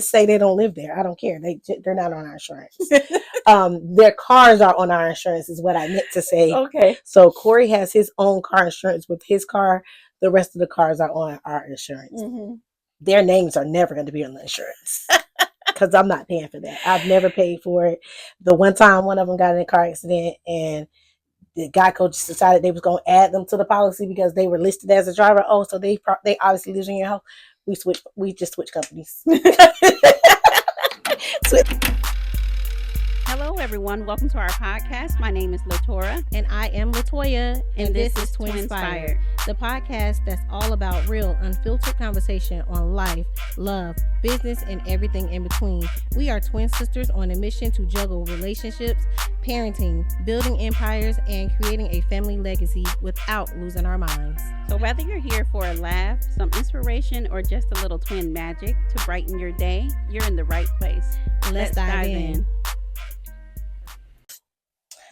say they don't live there. I don't care. They're not on our insurance. Their cars are on our insurance is what I meant to say. Okay. So Corey has his own car insurance with his car. The rest of the cars are on our insurance. Mm-hmm. Their names are never going to be on the insurance because I'm not paying for that. I've never paid for it. The one time one of them got in a car accident and the Geico just decided they was going to add them to the policy because they were listed as a driver. Oh, so they obviously live in your house. We just switched companies. Hello, everyone. Welcome to our podcast. My name is LaTora. And I am LaToya. And this is Twinspired, the podcast that's all about real, unfiltered conversation on life, love, business, and everything in between. We are twin sisters on a mission to juggle relationships, parenting, building empires, and creating a family legacy without losing our minds. So whether you're here for a laugh, some inspiration, or just a little twin magic to brighten your day, you're in the right place. Let's dive in.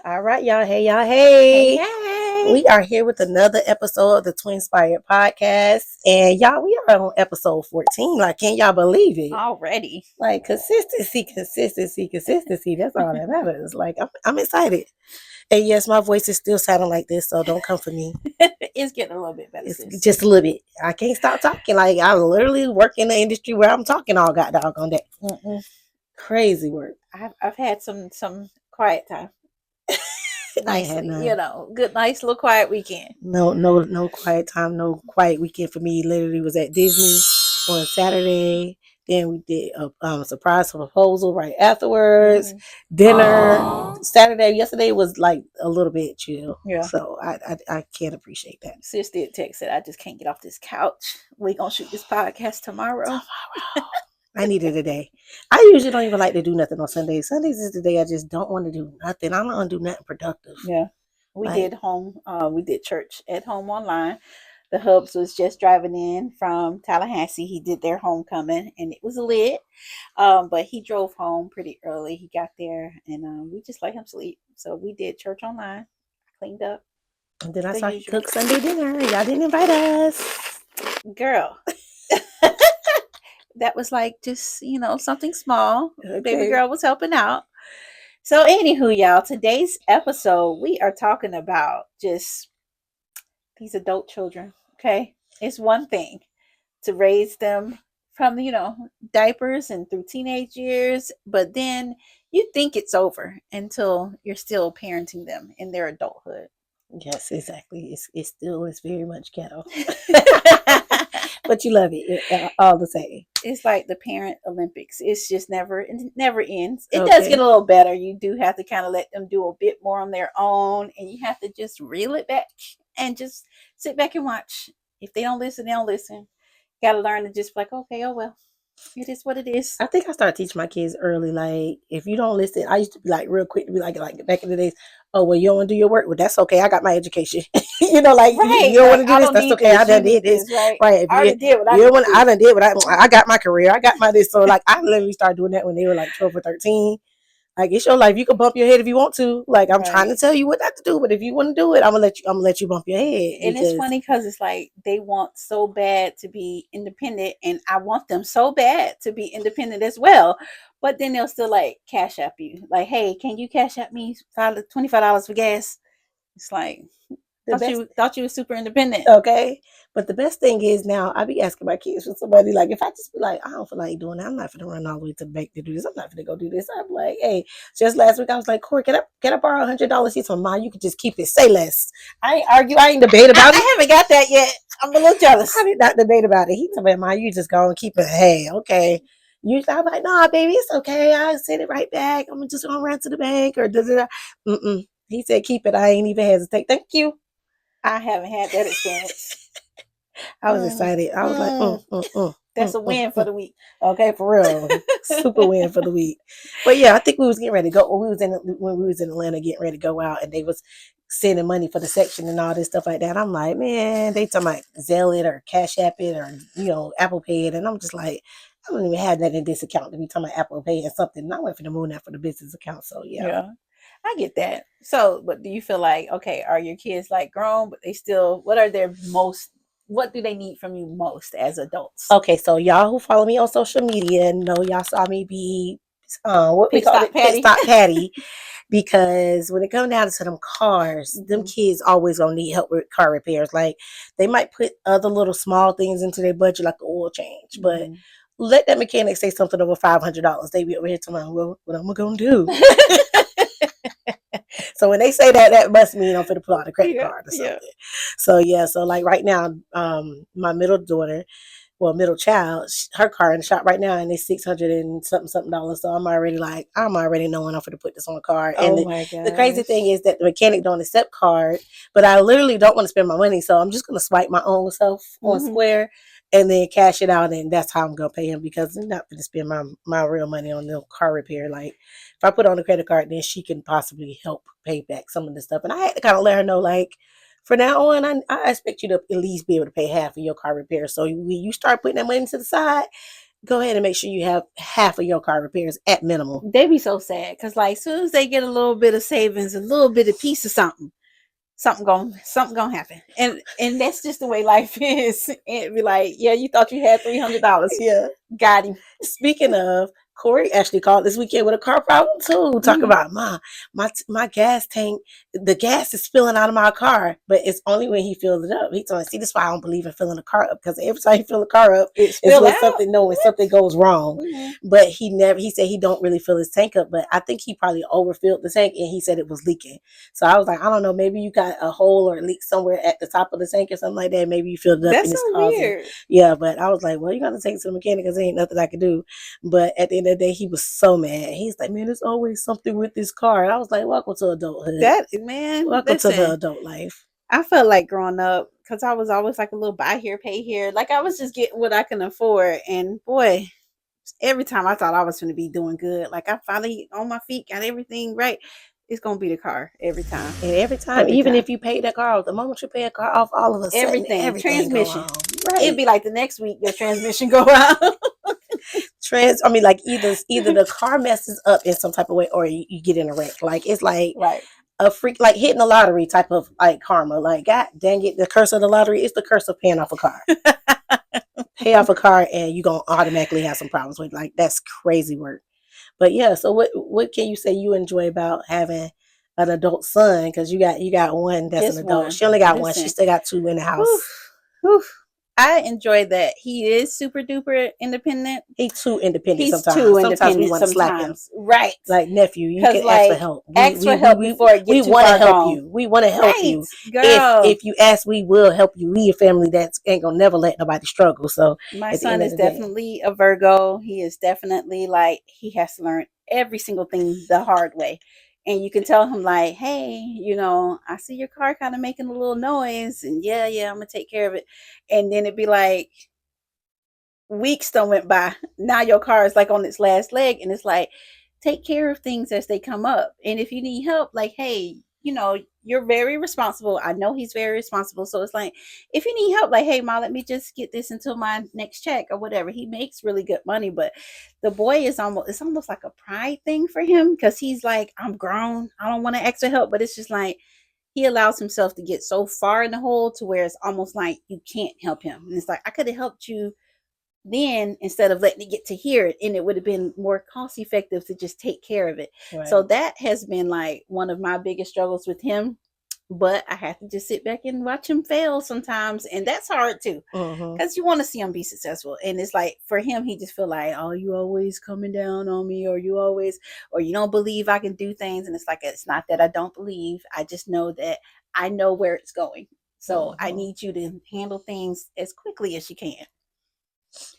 All right, y'all. Hey, y'all. Hey. Hey. We are here with another episode of the Twinspired podcast. And y'all, we are on episode 14. Like, can y'all believe it? Already. Like, consistency. That's all that matters. Like, I'm excited. And yes, my voice is still sounding like this, so don't come for me. It's getting a little bit better. It's just a little bit. I can't stop talking. Like, I literally work in the industry where I'm talking all god doggone day. Crazy work. I've had some quiet time. I had none. Good, nice little quiet weekend. No quiet time, no quiet weekend for me. Literally was at Disney on Saturday. Then we did a surprise proposal right afterwards. Dinner. Saturday, yesterday was like a little bit chill. Yeah. So I can't appreciate that. Sis did text that I just can't get off this couch. We gonna shoot this podcast tomorrow. I needed a day. I usually don't even like to do nothing on Sundays. Sundays is the day I just don't want to do nothing. I don't want to do nothing productive. Yeah. We did church at home online. The Hubs was just driving in from Tallahassee. He did their homecoming and it was lit. But he drove home pretty early. He got there and we just let him sleep. So we did church online. Cleaned up. And then I saw you cook Sunday dinner. Y'all didn't invite us. Girl. That was like just, something small. Okay. Baby girl was helping out. So anywho, y'all, today's episode, we are talking about just these adult children, okay? It's one thing to raise them from, diapers and through teenage years, but then you think it's over until you're still parenting them in their adulthood. Yes, exactly. It still is very much ghetto. But you love it all the same. It's like the parent Olympics. It never ends. It does get a little better. You do have to kind of let them do a bit more on their own, and you have to just reel it back and just sit back and watch. If they don't listen, they don't listen. Got to learn to just be like, okay, oh well, it is what it is. I think I started teaching my kids early. Like, if you don't listen, I used to be like real quick to be like back in the days. Oh, well, you don't want to do your work. Well, that's okay. I got my education. Right. You don't want to do this. That's okay. I done did this. Right. I did what I done did what I got my career. I got my this. So like, I literally started doing that when they were like 12 or 13. Like, it's your life. You can bump your head if you want to. Like, I'm trying to tell you what not to do, but if you want to do it, I'm gonna let you bump your head. And it's funny because it's like they want so bad to be independent, and I want them so bad to be independent as well. But then they'll still like cash app you, like, hey, can you cash app me $25 for gas? It's like thought you were super independent. Okay. But the best thing is now I be asking my kids for somebody, like, if I just be like, I don't feel like doing that, I'm not gonna run all the way to the bank to do this. I'm not gonna go do this. I'm like, hey, just last week I was like, Corey, can I borrow $100? He told me, Ma, you could just keep it. Say less. I ain't argue. I ain't debate about it. I haven't got that yet. I'm a little jealous. I did not debate about it. He told me, Ma, you just go and keep it. Hey, okay. Usually I'm like, nah, baby, it's okay. I'll send it right back. I'm just gonna run to the bank or da. He said, keep it. I ain't even hesitate. Thank you. I haven't had that experience. I was excited. I was like, that's a win for the week. Okay, for real. Super win for the week. But yeah, I think we was getting ready to go. When we was in Atlanta getting ready to go out, and they was sending money for the section and all this stuff like that. I'm like, man, they talking about Zelle it or Cash App it or Apple Pay it. And I'm just like, I don't even have that in this account to be talking about Apple Pay and something. And I went for the moon out for the business account. So yeah. I get that. So, but do you feel like, okay, are your kids like grown, but they still, what are their most what do they need from you most as adults? Okay, so y'all who follow me on social media know y'all saw me be what we Pit call stop it, Patty. pit stop Patty, because when it comes down to them cars, them kids always gonna need help with car repairs. Like they might put other little small things into their budget, like an oil change, but let that mechanic say something over $500. They be over here telling me, well, what am I gonna do? So when they say that, that must mean I'm finna pull out a credit card or something. So yeah, so like right now, my middle daughter, well, middle child, her car in the shop right now, and it's $600 and something dollars. So I'm already knowing I'm going to put this on a card. And the crazy thing is that the mechanic don't accept card, but I literally don't want to spend my money, so I'm just going to swipe my own self on Square and then cash it out, and that's how I'm going to pay him, because I'm not going to spend my real money on the car repair. Like if I put on a credit card, then she can possibly help pay back some of the stuff. And I had to kind of let her know, like, for now on, I expect you to at least be able to pay half of your car repairs. So when you start putting that money to the side, go ahead and make sure you have half of your car repairs at minimum. They be so sad because, like, as soon as they get a little bit of savings, a little bit of piece of something gonna happen, and that's just the way life is. And be like, yeah, you thought you had $300, Yeah, got him. Speaking of, Corey actually called this weekend with a car problem too. Talking about my gas tank, the gas is spilling out of my car, but it's only when he fills it up. He told me, see, this is why I don't believe in filling the car up, because every time you fill the car up, it's when something goes wrong. But he said he don't really fill his tank up, but I think he probably overfilled the tank, and he said it was leaking. So I was like, I don't know, maybe you got a hole or a leak somewhere at the top of the tank or something like that. Maybe you filled it up. That's and it's so causing. weird. Yeah, but I was like, well, you're gonna take it to the mechanic, because there ain't nothing I can do. But at the end of the day, he was so mad. He's like, man, there's always something with this car. And I was like, welcome to adulthood. Welcome to the adult life. I felt like growing up, because I was always like a little buy here, pay here. Like I was just getting what I can afford. And boy, every time I thought I was going to be doing good, like I finally on my feet, got everything right, it's going to be the car every time. And every time, if you pay that car off, the moment you pay a car off, all of a sudden, everything transmission. Right. It'd be like the next week, your transmission go out. Like either the car messes up in some type of way, or you get in a wreck. Like it's like a freak, like hitting the lottery type of like karma. Like, God dang it, the curse of the lottery is the curse of paying off a car. Pay off a car and you're gonna automatically have some problems with. Like, that's crazy work. But yeah, so what can you say you enjoy about having an adult son? Because you got one that's Just an adult. one. She only got one. She still got two in the house. I enjoy that he is super duper independent. He's too independent. He's sometimes. too sometimes independent. we want to slap him. Right? Like, nephew, you can ask for help. Ask for help before it gets too far gone. We want to help you. We want to help you. Girl. If you ask, we will help you. We a family that ain't gonna never let nobody struggle. So my son is definitely a Virgo. He is definitely like, he has to learn every single thing the hard way. And you can tell him like, hey, I see your car kind of making a little noise, and yeah, I'm gonna take care of it. And then it'd be like weeks done went by. Now your car is like on its last leg, and it's like, take care of things as they come up. And if you need help, like, hey, you're very responsible. I know he's very responsible. So it's like, if you need help, like, hey, Ma, let me just get this until my next check or whatever. He makes really good money, but the boy it's almost like a pride thing for him, because he's like, I'm grown. I don't want to ask for help. But it's just like, he allows himself to get so far in the hole to where it's almost like you can't help him. And it's like, I could have helped you then instead of letting it get to here, and it would have been more cost effective to just take care of it. Right. So that has been like one of my biggest struggles with him, but I have to just sit back and watch him fail sometimes, and that's hard too, because you want to see him be successful. And it's like, for him, he just feel like, oh, you always coming down on me, or you don't believe I can do things. And it's like, it's not that I don't believe, I just know that I know where it's going, so I need you to handle things as quickly as you can.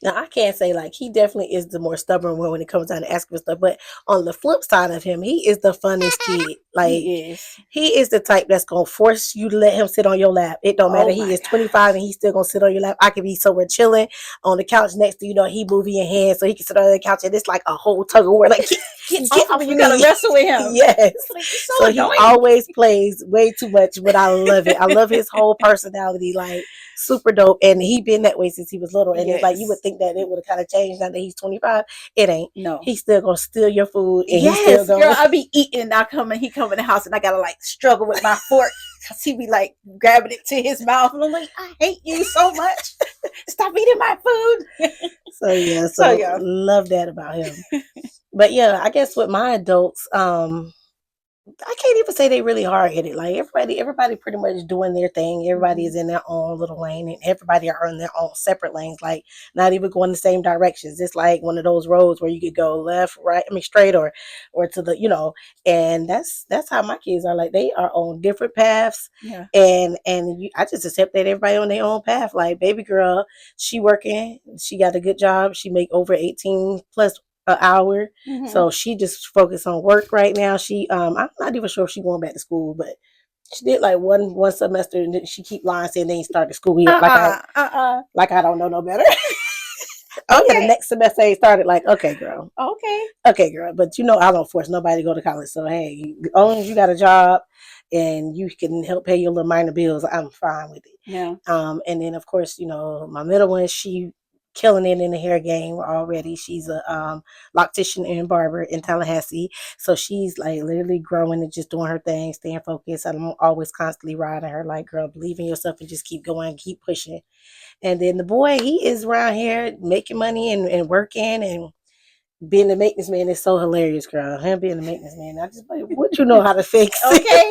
Now, I can't say, like, he definitely is the more stubborn one when it comes down to asking for stuff, but on the flip side of him, he is the funniest kid. Like, he is the type that's going to force you to let him sit on your lap. It don't matter. He is 25 and he's still going to sit on your lap. I could be somewhere chilling on the couch next to he moving your hand so he can sit on the couch, and it's like a whole tug of war. Like, get off you got to wrestle with him. Yes. Like, so he always plays way too much, but I love it. I love his whole personality. Like, super dope. And he been that way since he was little. And it's like, you would think that it would have kind of changed now that he's 25. It ain't. No. He's still gonna steal your food, and he's still gonna... girl, I be eating and he come in the house and I gotta like struggle with my fork Cause he be like grabbing it to his mouth, and I'm like, I hate you so much. Stop eating my food. So yeah, So, so yeah. love that about him. But yeah, I guess with my adults, I can't even say they really hard headed. Like everybody pretty much doing their thing. Everybody is in their own little lane, and everybody are in their own separate lanes. Like not even going the same directions. It's like one of those roads where you could go left, right, I mean straight, or to the And that's how my kids are. Like they are on different paths. Yeah. And I just accept that everybody on their own path. Like baby girl, she working. She got a good job. She make over 18 plus an hour. So she just focused on work right now. I'm not even sure if she's going back to school, but she did like one semester, and then she keep lying saying they ain't started school yet. Like I don't know no better. Oh yeah, the next semester ain't started. Like okay, girl. Okay, girl. But I don't force nobody to go to college. So hey, as long as you got a job and you can help pay your little minor bills, I'm fine with it. Yeah. And then of course, my middle one, she killing it in the hair game already. She's a loctician and barber in Tallahassee. So she's like literally growing and just doing her thing, staying focused. I'm always constantly riding her like, girl, believe in yourself and just keep going, keep pushing. And then the boy, he is around here making money and working and being the maintenance man is so hilarious, girl. Him being the maintenance man, I just like, what you know how to fix? Okay.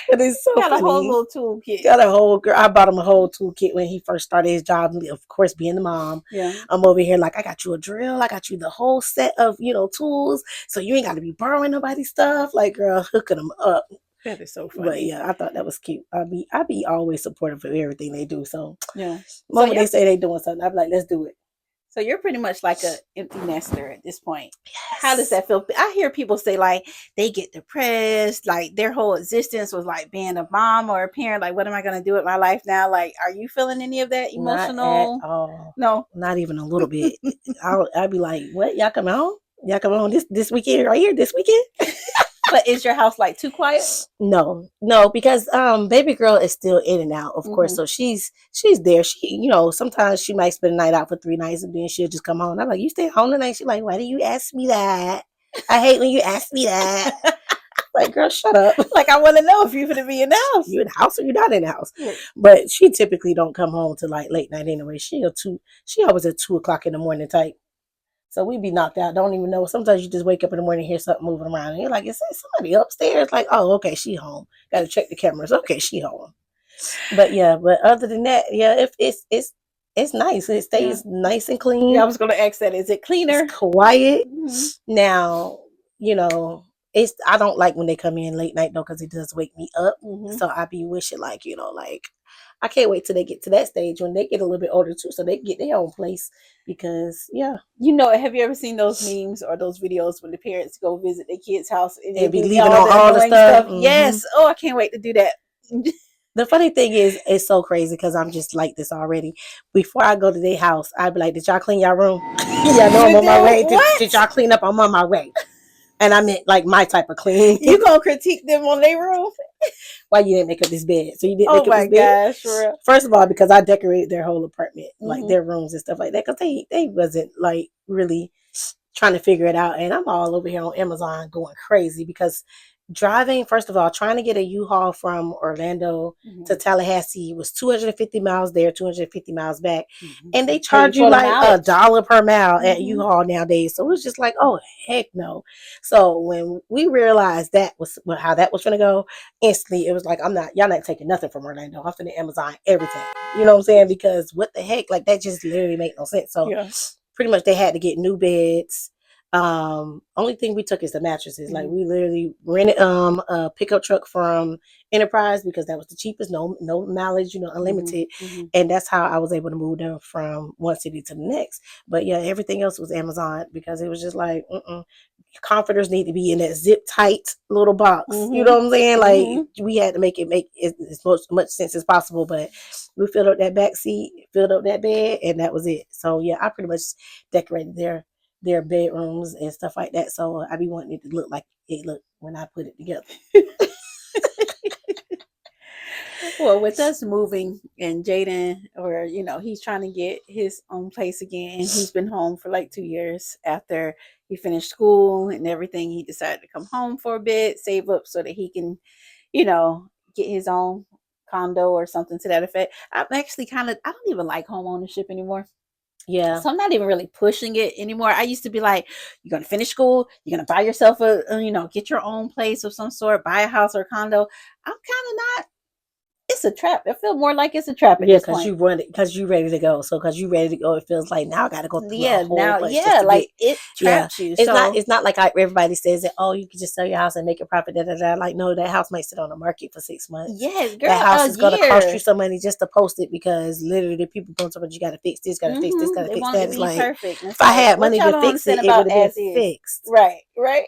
It is so Got funny. a whole little toolkit. Got a whole girl. I bought him a whole toolkit when he first started his job. Of course, being the mom, Yeah. I'm over here like I got you a drill. I got you the whole set of tools, so you ain't got to be borrowing nobody's stuff. Like, girl, hooking them up. That is so funny. But yeah, I thought that was cute. I be always supportive of everything they do. So yeah, moment they say they doing something, I'm like, let's do it. So you're pretty much like a empty nester at this point. Yes. How does that feel? I hear people say like they get depressed, like their whole existence was like being a mom or a parent. Like, what am I going to do with my life now? Like, are you feeling any of that emotional? Not at all. No, not even a little bit. I'll be like, what? Y'all come home? Y'all come home this weekend right here this weekend? But is your house like too quiet? No, because baby girl is still in and out, of course. So she's there. She, sometimes she might spend the night out for 3 nights and then she'll just come home. I'm like, you stay home tonight? She's like, why do you ask me that? I hate when you ask me that. Like, girl, shut up. Like, I want to know if you're going to be in the house. You in the house or you're not in the house. Right. But she typically don't come home till like late night anyway. She always at 2:00 in the morning type. So we be knocked out. Don't even know. Sometimes you just wake up in the morning and hear something moving around. And you're like, is there somebody upstairs? Like, oh, okay, she home. Got to check the cameras. Okay, she home. But yeah, other than that, yeah, it's nice. It stays nice and clean. Yeah, I was going to ask that. Is it cleaner? It's quiet. Now, I don't like when they come in late night though, because it does wake me up. So I be wishing like, I can't wait till they get to that stage when they get a little bit older too, so they get their own place. Because have you ever seen those memes or those videos when the parents go visit their kids' house and they be leaving all the stuff? Yes. Oh, I can't wait to do that. The funny thing is, it's so crazy because I'm just like this already. Before I go to their house, I'd be like, did y'all clean your room? Yeah, no, I'm on my way. Did y'all clean up? I'm on my way. And I meant like my type of clean. You gonna critique them on their room? Why you didn't make up this bed? So you didn't make up this bed? Oh my gosh, for real. First of all, because I decorated their whole apartment, like their rooms and stuff like that, because they wasn't like really trying to figure it out. And I'm all over here on Amazon going crazy because driving, first of all, trying to get a U-Haul from Orlando to Tallahassee was 250 miles there, 250 miles back. And they charge you like $1 per mile at U-Haul nowadays. So it was just like, oh, heck no. So when we realized that was how that was going to go, instantly it was like, y'all not taking nothing from Orlando. I'm finna Amazon everything. You know what I'm saying? Because what the heck? Like that just literally made no sense. So pretty much they had to get new beds. Only thing we took is the mattresses. Like we literally rented a pickup truck from Enterprise because that was the cheapest, no mileage, unlimited. And that's how I was able to move them from one city to the next. But yeah, everything else was Amazon because it was just like comforters need to be in that zip tight little box. You know what I'm saying? Like we had to make as much sense as possible, but we filled up that back seat, filled up that bed, and that was it. So yeah, I pretty much decorated their bedrooms and stuff like that. So I be wanting it to look like it looked when I put it together. Well, with us moving and Jaden, or he's trying to get his own place again. He's been home for like 2 years after he finished school and everything. He decided to come home for a bit, save up so that he can, get his own condo or something to that effect. I'm actually I don't even like home ownership anymore. Yeah. So I'm not even really pushing it anymore. I used to be like, you're going to finish school, you're going to buy yourself get your own place of some sort, buy a house or a condo. I'm kind of not. It's a trap. I feel more like it's a trap at Yeah, this because point. you run it, because you ready to go. So because you ready to go, it feels like now I got to go through a whole bunch just to like get. it traps you. It's So not like everybody says that. Oh, you can just sell your house and make a profit. Da, da, da. Like no, that house might sit on the market for 6 months. yes, girl, That house a is going to cost year. you some money just to post it because literally the people going to tell you got to fix this, got to fix this, got to They fix want it that. to It's be like perfect. And if I had what money y'all to don't fix understand it, it would about have been as is. fixed. Right.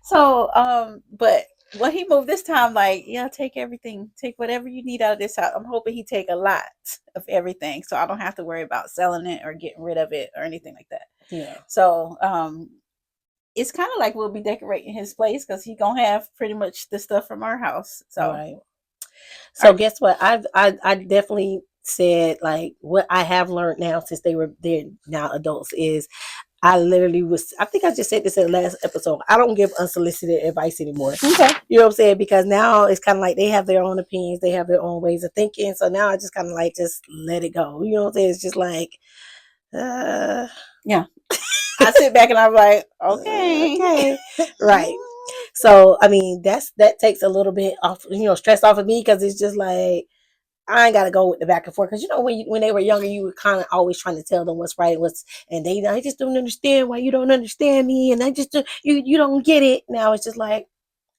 So, but when he moved this time, like, yeah, take everything, take whatever you need out of this house. I'm hoping he take a lot of everything, so I don't have to worry about selling it or getting rid of it or anything like that. Yeah. So, it's kind of like we'll be decorating his place because he gonna have pretty much the stuff from our house. So, right. So guess what? I definitely said like what I have learned now since they're now adults is I literally I think I just said this in the last episode. I don't give unsolicited advice anymore. Okay. You know what I'm saying? Because now it's kind of like they have their own opinions, they have their own ways of thinking. So now I just kind of like just let it go. You know what I'm saying? It's just like, yeah. I sit back and I'm like, okay. Right. So I mean that takes a little bit off, stress off of me because it's just like I ain't gotta go with the back and forth because when they were younger, you were kind of always trying to tell them what's right, and I just don't understand why you don't understand me, and I just you don't get it. Now it's just like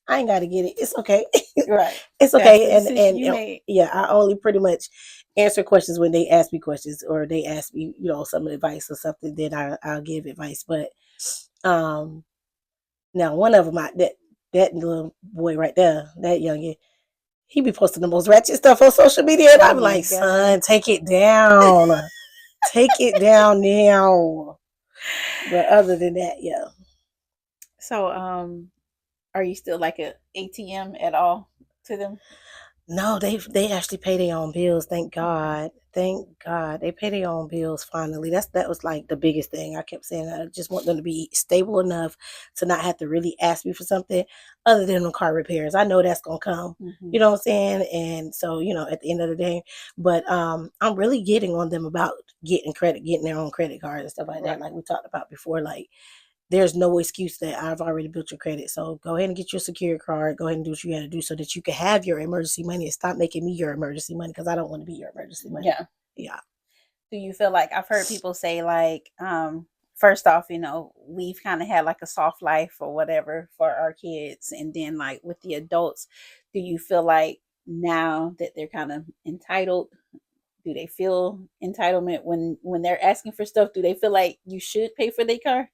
I ain't gotta get it. It's okay. Right. It's okay. And you made. Yeah, I only pretty much answer questions when they ask me questions or they ask me, some advice or something. Then I'll give advice. But now one of them, that little boy right there, that youngin. He be posting the most ratchet stuff on social media, and I'm like, son, take it down. Take it down now. But other than that, yeah. So, are you still like a ATM at all to them? No, they actually pay their own bills. Thank God. Thank God. They pay their own bills finally. That was like the biggest thing. I kept saying I just want them to be stable enough to not have to really ask me for something other than the car repairs. I know that's gonna come. Mm-hmm. You know what I'm saying? And so, at the end of the day, but I'm really getting on them about getting their own credit card and stuff like that, like we talked about before. Like there's no excuse that I've already built your credit. So go ahead and get your secure card. Go ahead and do what you got to do so that you can have your emergency money and stop making me your emergency money because I don't want to be your emergency money. Yeah. Yeah. Do you feel like I've heard people say like, first off, we've kind of had like a soft life or whatever for our kids. And then like with the adults, do you feel like now that they're kind of entitled, do they feel entitlement when they're asking for stuff? Do they feel like you should pay for their car?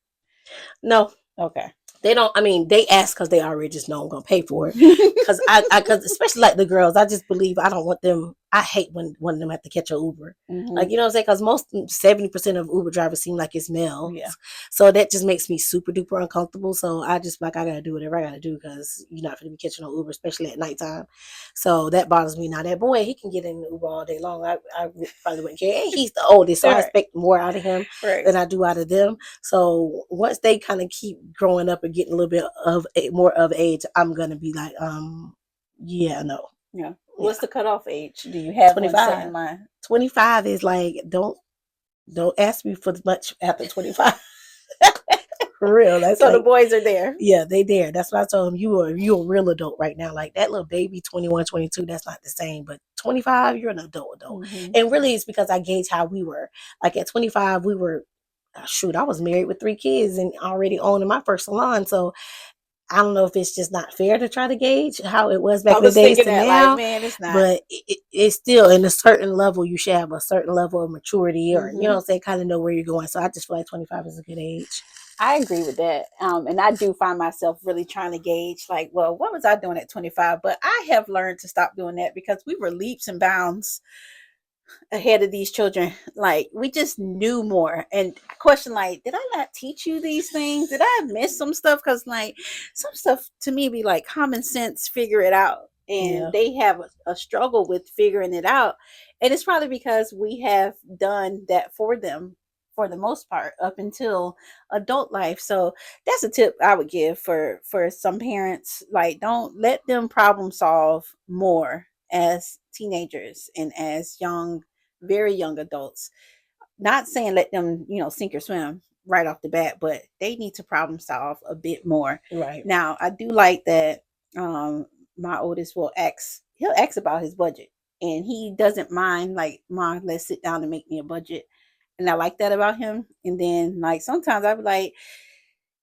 No. Okay. They don't. I mean, they ask because they already just know I'm gonna pay for it. Because because especially like the girls, I just believe I don't want them. I hate when one of them have to catch an Uber. Mm-hmm. Like, you know what I'm saying? Because most 70% of Uber drivers seem like it's male. Yeah. So that just makes me super duper uncomfortable. So I just like I gotta do whatever I gotta do because you're not gonna be catching no Uber, especially at nighttime. So that bothers me. Now that boy, he can get in the Uber all day long. I probably wouldn't care. And he's the oldest, so I expect more out of him than I do out of them. So once they kind of keep growing up and getting a little bit of more of age, I'm gonna be like, yeah, no. Yeah. What's the cutoff age? Do you have 25 one set in mind? 25 is like don't ask me for much after 25. For real. That's so like, the boys are there. Yeah, they there. That's what I told him. You're a real adult right now. Like that little baby, 21, 22, that's not the same. But 25, you're an adult. Mm-hmm. And really it's because I gauge how we were. Like at 25, we were, I was married with 3 kids and already owning my first salon. So I don't know if it's just not fair to try to gauge how it was back in the days to now. Like, man, it's not. But it's still in a certain level. You should have a certain level of maturity or, Mm-hmm. you know what I'm saying, kind of know where you're going. So I just feel like 25 is a good age. I agree with that. And I do find myself really trying to gauge like, well, what was I doing at 25? But I have learned to stop doing that because we were leaps and bounds ahead of these children. Like we just knew more. And I question like, did I not teach you these things? Did I miss some stuff? Because like some stuff to me be like common sense, figure it out. And they have a struggle with figuring it out. And it's probably because we have done that for them for the most part up until adult life. So that's a tip I would give for some parents. Like, don't let them problem solve more as teenagers and as very young adults. Not saying let them, sink or swim right off the bat, but they need to problem solve a bit more. Right. Now, I do like that my oldest he'll ask about his budget, and he doesn't mind, like, Mom, let's sit down and make me a budget. And I like that about him. And then, like, sometimes I be like,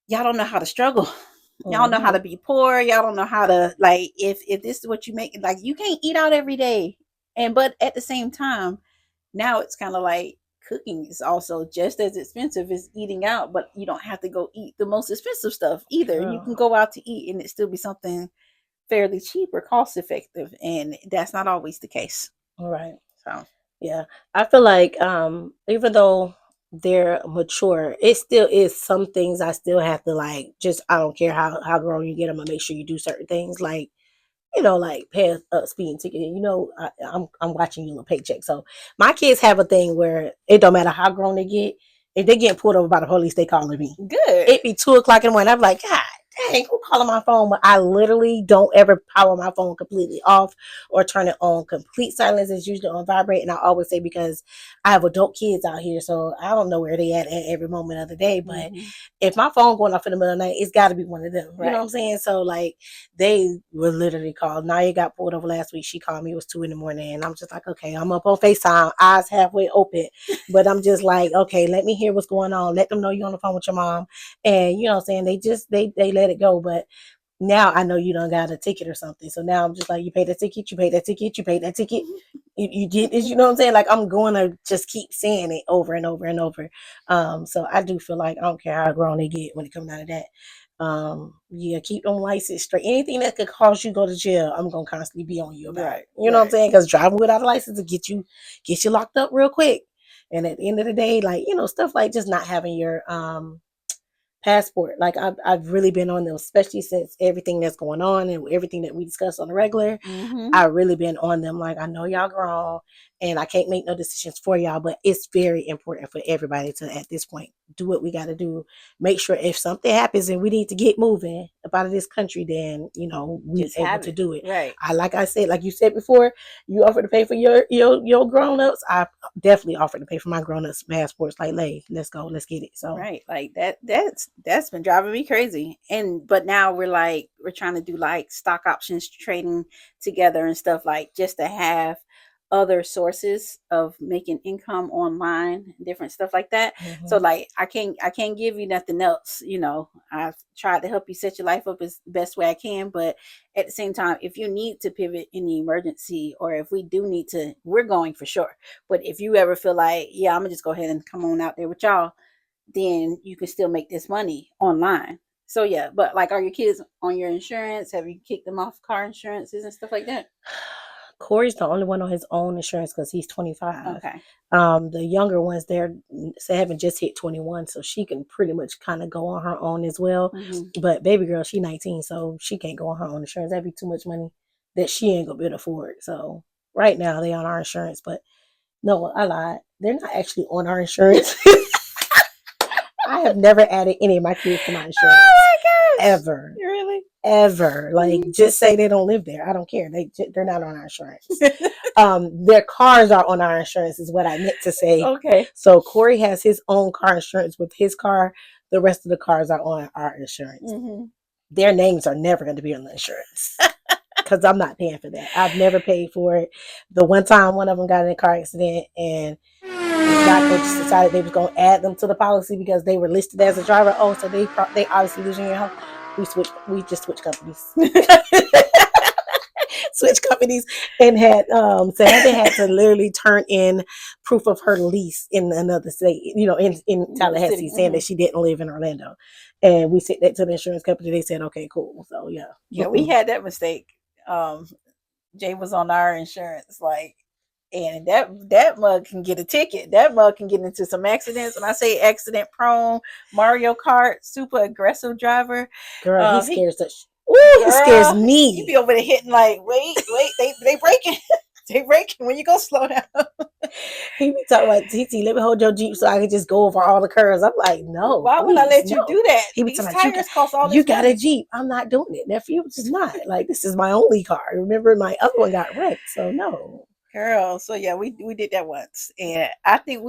y'all don't know how to struggle. Y'all don't know how to be poor. Y'all don't know how to, like, if this is what you make, like, you can't eat out every day. But at the same time, now it's kind of like cooking is also just as expensive as eating out, but you don't have to go eat the most expensive stuff either. You can go out to eat and it still be something fairly cheap or cost effective, and that's not always the case. All right. So yeah, I feel like even though they're mature, it still is some things I still have to, like, just, I don't care how grown you get, I'm gonna make sure you do certain things, like, like pay a speeding ticket. I'm watching you a paycheck. So my kids have a thing where it don't matter how grown they get, if they get pulled over by the police, they calling me. good. It be 2:00 in the morning. I'm like, God dang, who calling my phone? But I literally don't ever power my phone completely off or turn it on complete silence. It's usually on vibrate. And I always say, because I have adult kids out here, so I don't know where they at every moment of the day. But if my phone going off in the middle of the night, it's got to be one of them. Right. You know what I'm saying? So, like, they were literally called. Naya got pulled over last week. She called me. It was 2 a.m. And I'm just like, okay, I'm up on FaceTime, eyes halfway open. But I'm just like, okay, let me hear what's going on. Let them know you're on the phone with your mom. And you know what I'm saying? They let it go. But now I know you done got a ticket or something. So now I'm just like, you paid that ticket, you paid that ticket, you paid that ticket. You get this, you know what I'm saying? Like, I'm going to just keep saying it over and over and over. So I do feel like I don't care how grown they get when it comes out of that. Yeah, keep them license straight. Anything that could cause you to go to jail, I'm gonna constantly be on you about it. You know what I'm saying? Because driving without a license will get you locked up real quick. And at the end of the day, like, stuff like just not having your passport. Like, I've really been on them, especially since everything that's going on and everything that we discuss on the regular. I've really been on them. Like, I know y'all grown and I can't make no decisions for y'all, but it's very important for everybody to, at this point, do what we got to do. Make sure if something happens and we need to get moving up out of this country, then we're able to do it. Right. Like I said, like you said before, you offer to pay for your grown-ups. I definitely offer to pay for my grown-ups passports. Like, let's go, let's get it. So right, like that's been driving me crazy. But now we're trying to do like stock options trading together and stuff, like, just to have other sources of making income online, different stuff like that. So, like, I can't give you nothing else. I've tried to help you set your life up as the best way I can, but at the same time, if you need to pivot in the emergency, or if we do need to, we're going for sure. But if you ever feel like, yeah, I'm gonna just go ahead and come on out there with y'all, then you can still make this money online. So yeah, but, like, are your kids on your insurance? Have you kicked them off car insurances and stuff like that? Corey's the only one on his own insurance because he's 25. Okay. The younger ones, they haven't just hit 21, so she can pretty much kind of go on her own as well. But baby girl, she 19, so she can't go on her own insurance. That'd be too much money that she ain't gonna be able to afford. So right now they on our insurance, but no, I lied. They're not actually on our insurance. I have never added any of my kids to my insurance. Oh my gosh. Ever. Really? Ever. Like, just say they don't live there. I don't care. They're not on our insurance. Their cars are on our insurance is what I meant to say. Okay. So Corey has his own car insurance with his car. The rest of the cars are on our insurance. Their names are never going to be on the insurance because I'm not paying for that. I've never paid for it. The one time one of them got in a car accident and God coach decided they was going to add them to the policy because they were listed as a driver. Oh, so they obviously losing your health. We just switched companies. Switched companies and had Samantha had to literally turn in proof of her lease in another state, in Tallahassee, saying that she didn't live in Orlando. And we sent that to the insurance company. They said, okay, cool. So yeah, we had that mistake. Jay was on our insurance, like, and that mug can get a ticket. That mug can get into some accidents. When I say accident prone, Mario Kart, super aggressive driver. Girl, he scares us. Ooh, he scares me. You be over there hitting like, wait, they breaking. They breaking when you go slow down. He be talking about, TT, let me hold your Jeep so I can just go over all the curves. I'm like, no, Why would I let you do that? He be These talking about, tires cost all this you got money. a Jeep. I'm not doing it, nephew. It's just not. Like, this is my only car. Remember, my other one got wrecked, so no. Girl, so yeah, we did that once, and I think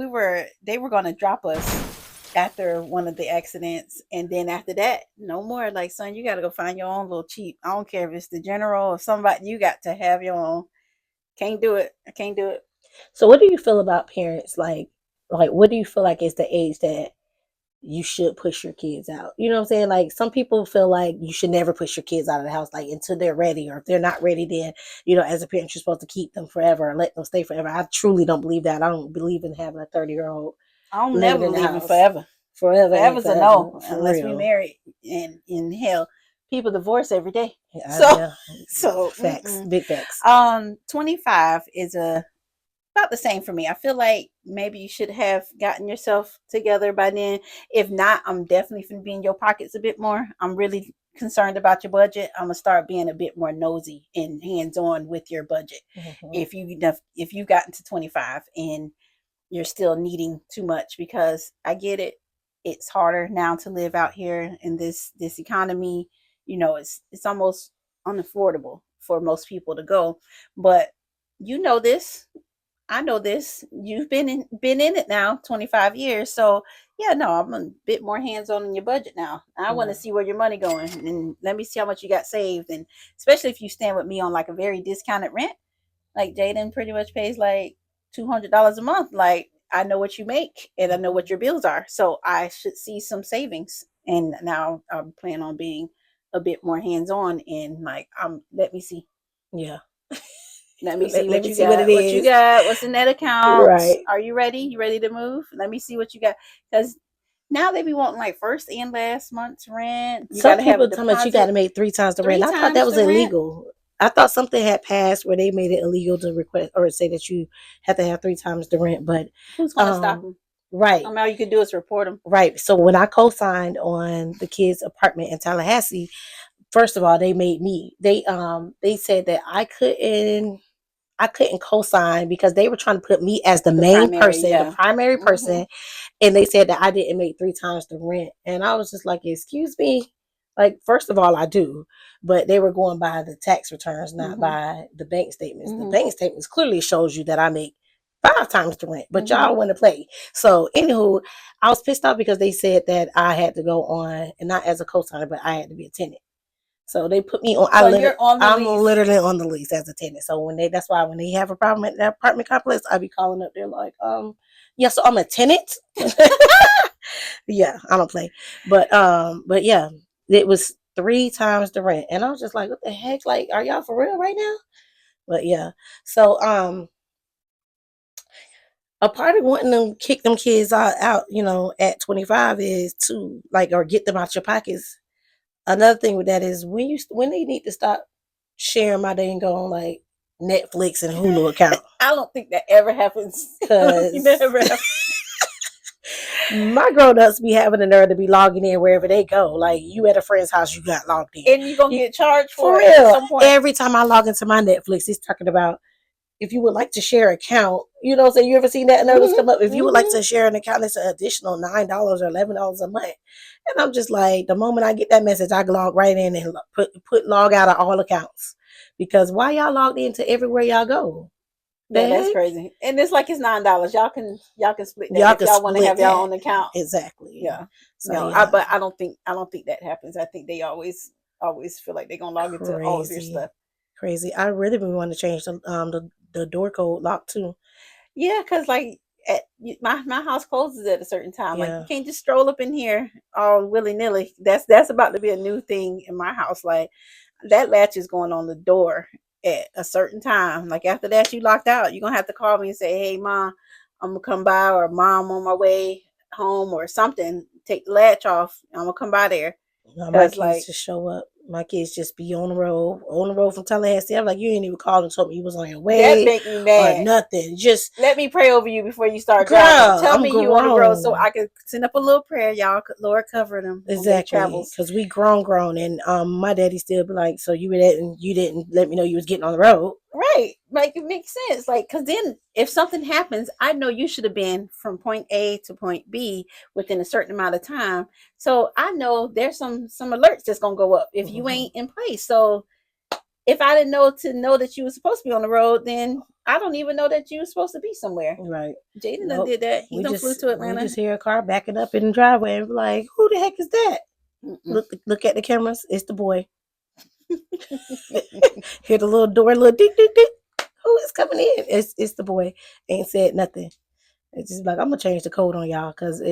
they were gonna drop us after one of the accidents, and then after that, no more. Like, son, you got to go find your own little Jeep. I don't care if it's the General or somebody. You got to have your own. Can't do it. I can't do it. So, what do you feel about parents? Like, what do you feel like is the age that you should push your kids out? You know what I'm saying? Like, some people feel like you should never push your kids out of the house, like, until they're ready, or if they're not ready, then, as a parent, you're supposed to keep them forever or let them stay forever. I truly don't believe that. I don't believe in having a 30-year-old I don't living never in the believe in house. forever. Forever ain't Forever's a no, forever, for unless we real. married. And in hell, people divorce every day. Yeah, So facts, big facts. 25 is about the same for me. I feel like maybe you should have gotten yourself together by then. If not, I'm definitely going to be in your pockets a bit more. I'm really concerned about your budget. I'm gonna start being a bit more nosy and hands-on with your budget. Mhm. If you gotten to 25 and you're still needing too much, because I get it. It's harder now to live out here in this economy. It's almost unaffordable for most people to go. But this. I know this. You've been in it now 25 years. So yeah, no, I'm a bit more hands-on in your budget now. I want to see where your money going, and let me see how much you got saved. And especially if you stand with me on like a very discounted rent, like Jaden pretty much pays like $200 a month. Like, I know what you make and I know what your bills are. So I should see some savings. And now I'm planning on being a bit more hands-on, and like, let me see. Yeah. Let me see Let what me you see got. what it is. What's in that account? Right. Are you ready? You ready to move? Let me see what you got. Because now they be wanting like first and last month's rent. You Some gotta have a people tell me you got to make 3 times the Three rent. I thought that times was the rent. illegal. I thought something had passed where they made it illegal to request or say that you have to have 3 times the rent. But who's gonna stop them? Right. All you can do is report them. Right. So when I co-signed on the kids' apartment in Tallahassee, first of all, they made me. They said that I couldn't co-sign because they were trying to put me as the main person, the primary person, and they said that I didn't make 3 times the rent. And I was just like, excuse me? Like, first of all, I do, but they were going by the tax returns, not by the bank statements. The bank statements clearly shows you that I make 5 times the rent, but y'all want to play. So anywho, I was pissed off because they said that I had to go on, and not as a co-signer, but I had to be a tenant. So they put me on. I'm literally on the lease as a tenant. So that's why when they have a problem at that apartment complex, I be calling up there like, yeah, so I'm a tenant. Yeah, I don't play. But yeah, it was 3 times the rent. And I was just like, what the heck? Like, are y'all for real right now? But yeah. So a part of wanting to kick them kids out, at 25 is to or get them out your pockets. Another thing with that is when they need to stop sharing my dang on like Netflix and Hulu account. I don't think that ever happens. Because my grown-ups be having the nerve to be logging in wherever they go. Like, you at a friend's house, you got logged in. And you're going to get charged for real. It at some point. Every time I log into my Netflix, it's talking about, if you would like to share an account, you know what I'm saying? You ever seen that notice come up? If you would like to share an account, it's an additional $9 or $11 a month. And I'm just like, the moment I get that message, I log right in and put log out of all accounts. Because why y'all logged into everywhere y'all go? Yeah, that's crazy. And it's like it's $9. Y'all can split that if y'all want to have your own account. Exactly. Yeah. So, no, yeah. But I don't think that happens. I think they always feel like they're gonna log into all of your stuff. Crazy. I really want to change the door code lock too. Yeah, because like my house closes at a certain time. Yeah. Like, you can't just stroll up in here all willy-nilly. That's about to be a new thing in my house. Like, that latch is going on the door at a certain time. Like, after that, you locked out. You're gonna have to call me and say, hey, Mom, I'm gonna come by, or Mom, on my way home or something. Take the latch off. I'm gonna come by there. No, my kids just show up. My kids just be on the road from Tallahassee. I'm like, you ain't even called and told me you was on your way. That make me mad. Or nothing. Just let me pray over you before you start driving. Tell me you on the road so I can send up a little prayer. Y'all, Lord, cover them. Exactly. Because we grown, and my daddy still be like, so you didn't let me know you was getting on the road. Right. Like it makes sense. Like, cause then if something happens, I know you should have been from point A to point B within a certain amount of time. So I know there's some alerts that's gonna go up if you ain't in place. So if I didn't know that you were supposed to be on the road, then I don't even know that you were supposed to be somewhere. Right. Jaden done did that. He done flew to Atlanta. We just hear a car backing up in the driveway and be like, who the heck is that? Look at the cameras. It's the boy. Hear the little door, little ding, ding, ding. Who is coming in? It's the boy. Ain't said nothing. It's just like, I'm gonna change the code on y'all because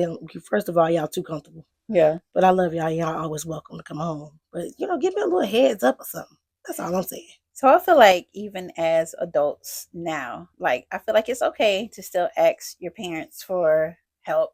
first of all, y'all too comfortable. Yeah. But I love y'all. Y'all always welcome to come home. But give me a little heads up or something. That's all I'm saying. So I feel like even as adults now, like I feel like it's okay to still ask your parents for help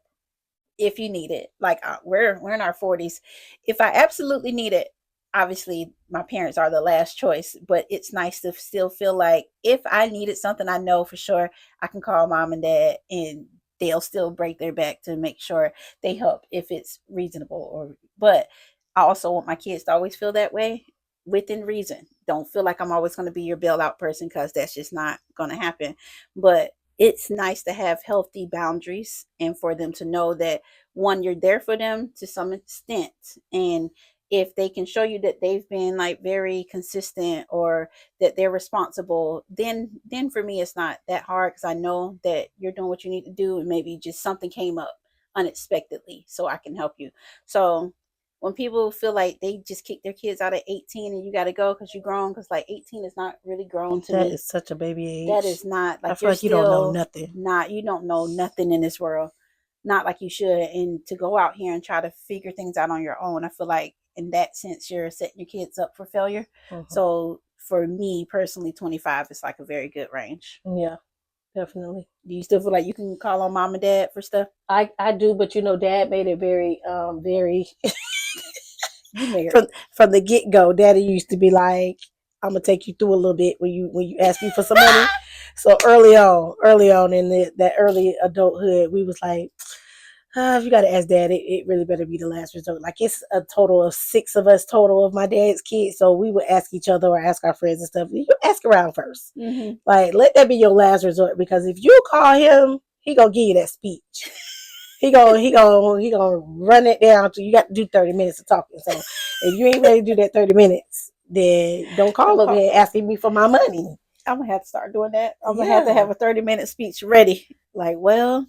if you need it. Like we're in our 40s. If I absolutely need it, obviously my parents are the last choice, but it's nice to still feel like if I needed something, I know for sure I can call mom and dad and they'll still break their back to make sure they help if it's reasonable. But I also want my kids to always feel that way within reason. Don't feel like I'm always going to be your bailout person because that's just not going to happen. But it's nice to have healthy boundaries and for them to know that one, you're there for them to some extent. And if they can show you that they've been like very consistent or that they're responsible, then for me, it's not that hard because I know that you're doing what you need to do. And maybe just something came up unexpectedly so I can help you. So when people feel like they just kick their kids out at 18 and you got to go because you're grown, because like 18 is not really grown to me. That is such a baby age. That is not. Like, I feel like you don't know nothing. You don't know nothing in this world. Not like you should. And to go out here and try to figure things out on your own, I feel like in that sense, you're setting your kids up for failure. So for me personally, 25 is like a very good range. Yeah. Definitely. Do you still feel like you can call on mom and dad for stuff? I do, but dad made it very from the get go. Daddy used to be like, I'm gonna take you through a little bit when you ask me for some money. So early on in that early adulthood, we was like, if you gotta ask dad, it really better be the last resort. Like it's a total of 6 of us total of my dad's kids. So we would ask each other or ask our friends and stuff. You ask around first. Like let that be your last resort because if you call him, he gonna give you that speech. He gonna run it down to you got to do 30 minutes of talking. So if you ain't ready to do that 30 minutes, then don't call him here asking me for my money. I'm gonna have to start doing that. I'm gonna have to have a 30-minute speech ready. Like, well,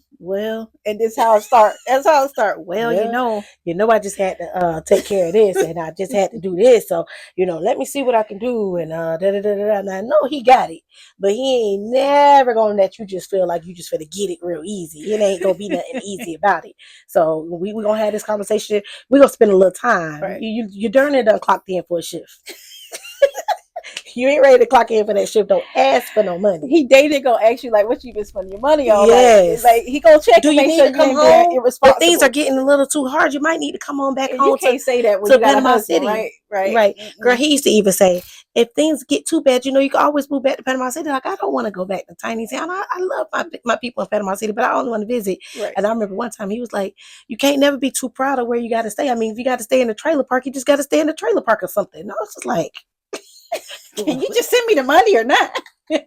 and this is how it start. That's how it start. Well, I just had to take care of this, and I just had to do this. So, let me see what I can do, and And I know he got it, but he ain't never gonna let you just feel like you just finna get it real easy. It ain't gonna be nothing easy about it. So we gonna have this conversation. We gonna spend a little time. Right. You darn it done clocked in for a shift. You ain't ready to clock in for that shift. Don't ask for no money. He dated gonna ask you like, what you been spending your money on? Yes. Like he gonna check. Do you need to come home? If things are getting a little too hard, you might need to come on back home. You can't say that when to you got Panama a husband, City. Right. Girl, he used to even say, if things get too bad, you can always move back to Panama City. Like I don't want to go back to tiny town. I love my people in Panama City, but I only want to visit. Right. And I remember one time he was like, you can't never be too proud of where you got to stay. I mean, if you got to stay in the trailer park, you just got to stay in the trailer park or something. No, it's just like. Can you just send me the money or not? Like,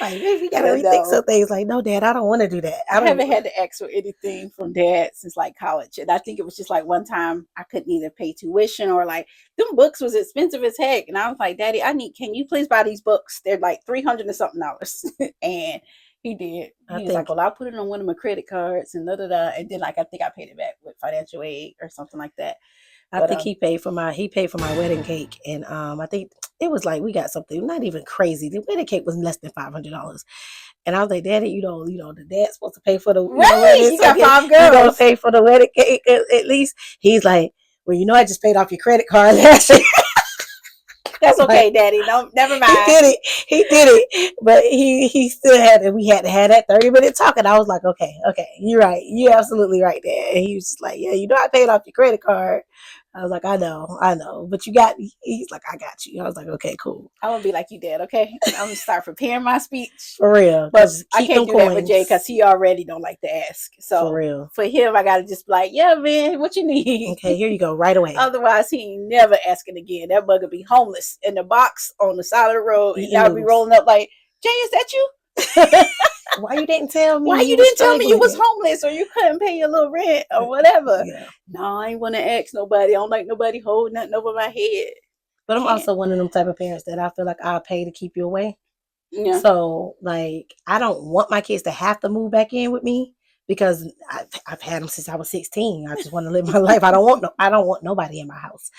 maybe you gotta rethink some things. Like, no, Dad, I don't want to do that. I haven't had to ask for anything from Dad since like college, and I think it was just like one time I couldn't either pay tuition or like them books was expensive as heck, and I was like, Daddy, can you please buy these books? They're like $300 and something, and he did. He was like, well, I'll put it on one of my credit cards and and then like I think I paid it back with financial aid or something like that. I think he paid for my wedding cake, and I think it was like we got something not even crazy. The wedding cake was less than $500, and I was like, Daddy, the dad's supposed to pay for the wedding. You got 5 girls. You gonna pay for the wedding cake at least? He's like, well, I just paid off your credit card last year. That's okay, Daddy. No, never mind. He did it, but he still had it. We had to have that 30-minute talk, and I was like, okay, you're right. You're absolutely right, Dad. And he was just like, yeah, I paid off your credit card. I was like, I know. But you got, he's like, I got you. I was like, okay, cool. I'm gonna be like you, Dad. Okay, I'm gonna start preparing my speech. For real. But 'Cause I keep can't them do that with Jay coins. because he already don't like to ask. So For real. for him, I gotta just be like, yeah, man, what you need? Okay, here you go, right away. Otherwise, he ain't never asking again. That bugger be homeless in the box on the side of the road, and Eating y'all be noodles. rolling up like, Jay, is that you? Why you didn't tell me? Why you didn't tell me you was homeless or you couldn't pay your little rent or whatever? Yeah. No, I ain't want to ask nobody. I don't like nobody holding nothing over my head. But I'm Can't. also one of them type of parents that I feel like I'll pay to keep you away. Yeah. So, like, I don't want my kids to have to move back in with me because I've had them since I was 16. I just want to live my life. I don't want nobody in my house.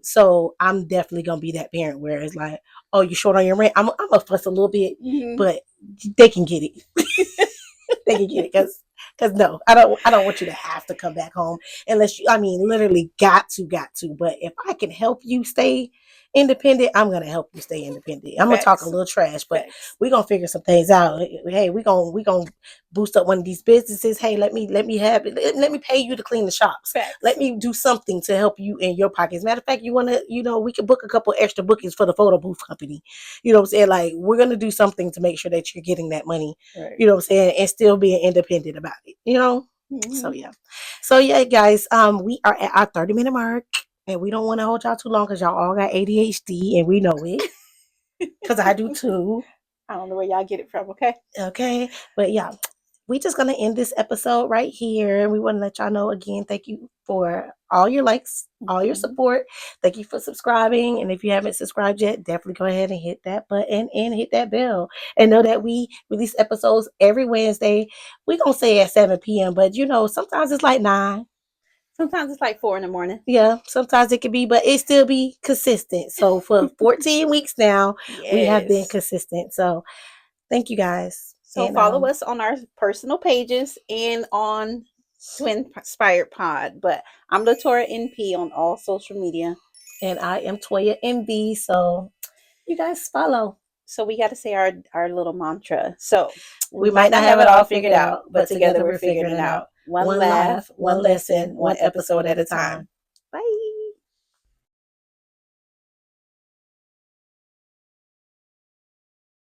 So I'm definitely gonna be that parent where it's like, oh, you short on your rent. I'm gonna fuss a little bit, but they can get it. They can get it because no, I don't want you to have to come back home unless you, I mean, literally got to. But if I can help you stay independent, I'm gonna help you stay independent. I'm gonna talk a little trash, but we're gonna figure some things out. Hey, we gonna boost up one of these businesses. Hey, let me have it. Let me pay you to clean the shops. Let me do something to help you in your pockets. Matter of fact, you wanna, we can book a couple extra bookings for the photo booth company. You know what I'm saying? Like, we're gonna do something to make sure that you're getting that money. Right. You know what I'm saying? And still being independent about it. You know? Mm-hmm. So yeah, guys. We are at our 30-minute mark. And we don't want to hold y'all too long because y'all all got ADHD and we know it. Because I do too. I don't know where y'all get it from, okay? Okay. But yeah, we just going to end this episode right here. And we want to let y'all know again, thank you for all your likes, all your support. Thank you for subscribing. And if you haven't subscribed yet, definitely go ahead and hit that button and hit that bell. And know that we release episodes every Wednesday. We're going to say at 7 p.m. But sometimes it's like 9. Sometimes it's like 4 a.m. Yeah, sometimes it could be, but it still be consistent. So for 14 weeks now, we have been consistent. So thank you guys. So follow us on our personal pages and on Twinspired Pod. But I'm Latora NP on all social media. And I am Toya MB. So you guys follow. So we got to say our little mantra. So we might not have it all figured out, but together we're figuring it out. One laugh, one lesson, one episode at a time.